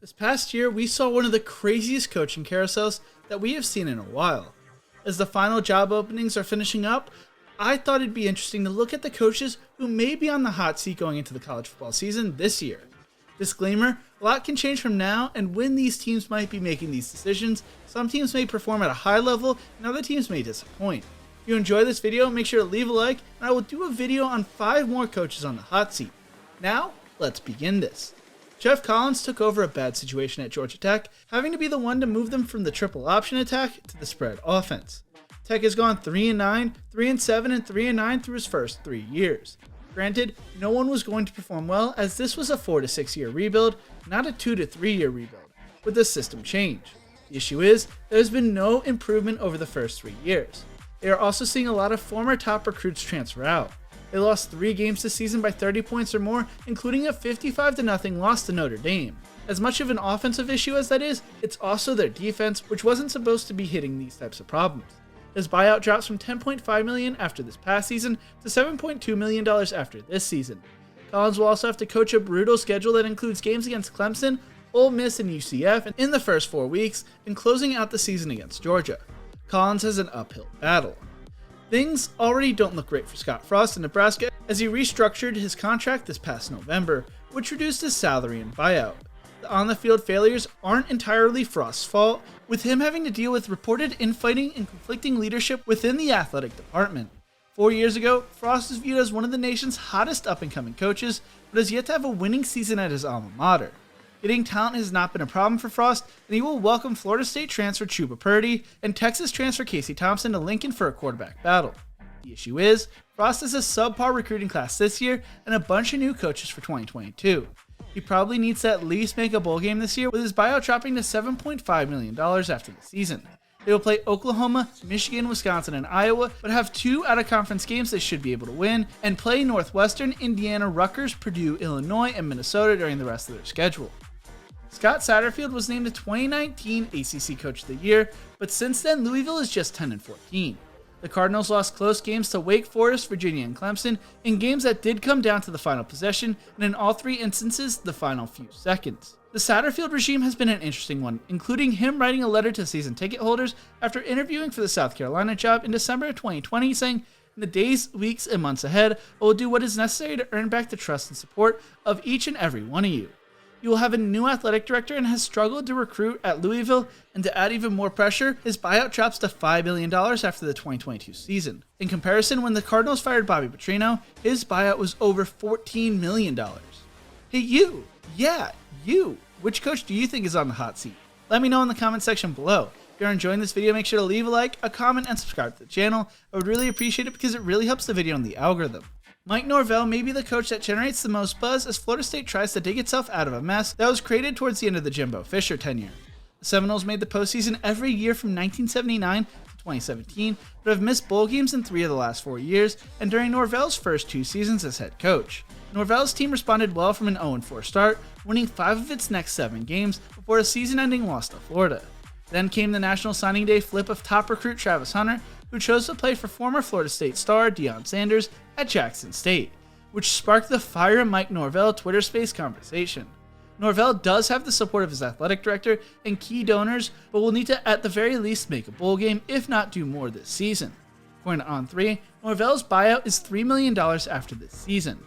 This past year, we saw one of the craziest coaching carousels that we have seen in a while. As the final job openings are finishing up, I thought it'd be interesting to look at the coaches who may be on the hot seat going into the college football season this year. Disclaimer, a lot can change from now, and when these teams might be making these decisions, some teams may perform at a high level and other teams may disappoint. If you enjoy this video, make sure to leave a like, and I will do a video on 5 more coaches on the hot seat. Now, let's begin this. Jeff Collins took over a bad situation at Georgia Tech, having to be the one to move them from the triple option attack to the spread offense. Tech has gone 3-9, 3-7, and 3-9 through his first 3 years. Granted, no one was going to perform well, as this was a 4 to 6 year rebuild, not a 2 to 3 year rebuild, with the system change. The issue is, there has been no improvement over the first 3 years. They are also seeing a lot of former top recruits transfer out. They lost 3 games this season by 30 points or more, including a 55-0 loss to Notre Dame. As much of an offensive issue as that is, it's also their defense, which wasn't supposed to be hitting these types of problems. His buyout drops from $10.5 million after this past season to $7.2 million after this season. Collins will also have to coach a brutal schedule that includes games against Clemson, Ole Miss, and UCF in the first 4 weeks, and closing out the season against Georgia. Collins has an uphill battle. Things already don't look great for Scott Frost in Nebraska, as he restructured his contract this past November, which reduced his salary and buyout. The on-the-field failures aren't entirely Frost's fault, with him having to deal with reported infighting and conflicting leadership within the athletic department. 4 years ago, Frost is viewed as one of the nation's hottest up-and-coming coaches, but has yet to have a winning season at his alma mater. Getting talent has not been a problem for Frost, and he will welcome Florida State transfer Chuba Purdy and Texas transfer Casey Thompson to Lincoln for a quarterback battle. The issue is, Frost has a subpar recruiting class this year and a bunch of new coaches for 2022. He probably needs to at least make a bowl game this year, with his buyout dropping to $7.5 million after the season. They will play Oklahoma, Michigan, Wisconsin, and Iowa, but have 2 out-of-conference games they should be able to win, and play Northwestern, Indiana, Rutgers, Purdue, Illinois, and Minnesota during the rest of their schedule. Scott Satterfield was named the 2019 ACC Coach of the Year, but since then Louisville is just 10-14. The Cardinals lost close games to Wake Forest, Virginia, and Clemson in games that did come down to the final possession, and in all 3 instances, the final few seconds. The Satterfield regime has been an interesting one, including him writing a letter to season ticket holders after interviewing for the South Carolina job in December of 2020, saying, "In the days, weeks, and months ahead, I will do what is necessary to earn back the trust and support of each and every one of you. You will have a new athletic director and has struggled to recruit at Louisville, and to add even more pressure, his buyout drops to $5 million after the 2022 season. In comparison, when the Cardinals fired Bobby Petrino, his buyout was over $14 million. Hey you! Yeah, you! Which coach do you think is on the hot seat? Let me know in the comment section below. If you're enjoying this video, make sure to leave a like, a comment, and subscribe to the channel. I would really appreciate it because it really helps the video in the algorithm. Mike Norvel may be the coach that generates the most buzz as Florida State tries to dig itself out of a mess that was created towards the end of the Jimbo Fisher tenure. The Seminoles made the postseason every year from 1979 to 2017, but have missed bowl games in 3 of the last 4 years, and during Norvel's first 2 seasons as head coach. Norvel's team responded well from an 0-4 start, winning 5 of its next 7 games before a season-ending loss to Florida. Then came the National Signing Day flip of top recruit Travis Hunter, who chose to play for former Florida State star Deion Sanders at Jackson State, which sparked the Fire Mike Norvel Twitter Space conversation. Norvel does have the support of his athletic director and key donors, but will need to at the very least make a bowl game, if not do more this season. According to On3, Norvel's buyout is $3 million after this season.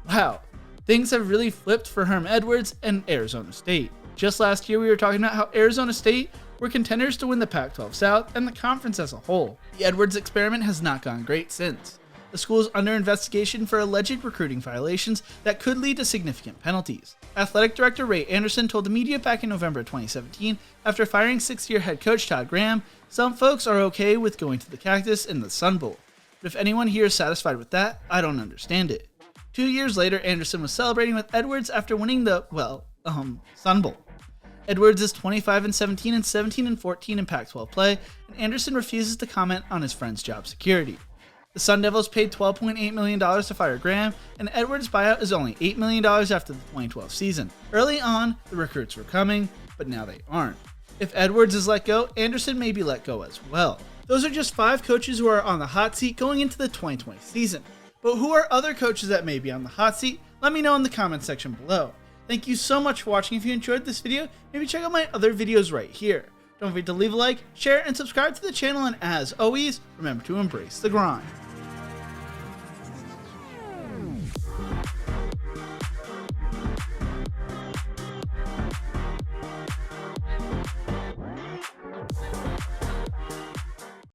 Wow, things have really flipped for Herm Edwards and Arizona State. Just last year we were talking about how Arizona State were contenders to win the Pac-12 South and the conference as a whole. The Edwards experiment has not gone great since. The school is under investigation for alleged recruiting violations that could lead to significant penalties. Athletic director Ray Anderson told the media back in November 2017, after firing 6th-year head coach Todd Graham, "Some folks are okay with going to the Cactus in the Sun Bowl. But if anyone here is satisfied with that, I don't understand it." 2 years later, Anderson was celebrating with Edwards after winning the, Sun Bowl. Edwards is 25-17 and 17-14 in Pac-12 play, and Anderson refuses to comment on his friend's job security. The Sun Devils paid $12.8 million to fire Graham, and Edwards' buyout is only $8 million after the 2012 season. Early on, the recruits were coming, but now they aren't. If Edwards is let go, Anderson may be let go as well. Those are just 5 coaches who are on the hot seat going into the 2020 season. But who are other coaches that may be on the hot seat? Let me know in the comment section below. Thank you so much for watching. If you enjoyed this video, maybe check out my other videos right here. Don't forget to leave a like, share, and subscribe to the channel, and as always, remember to embrace the grind.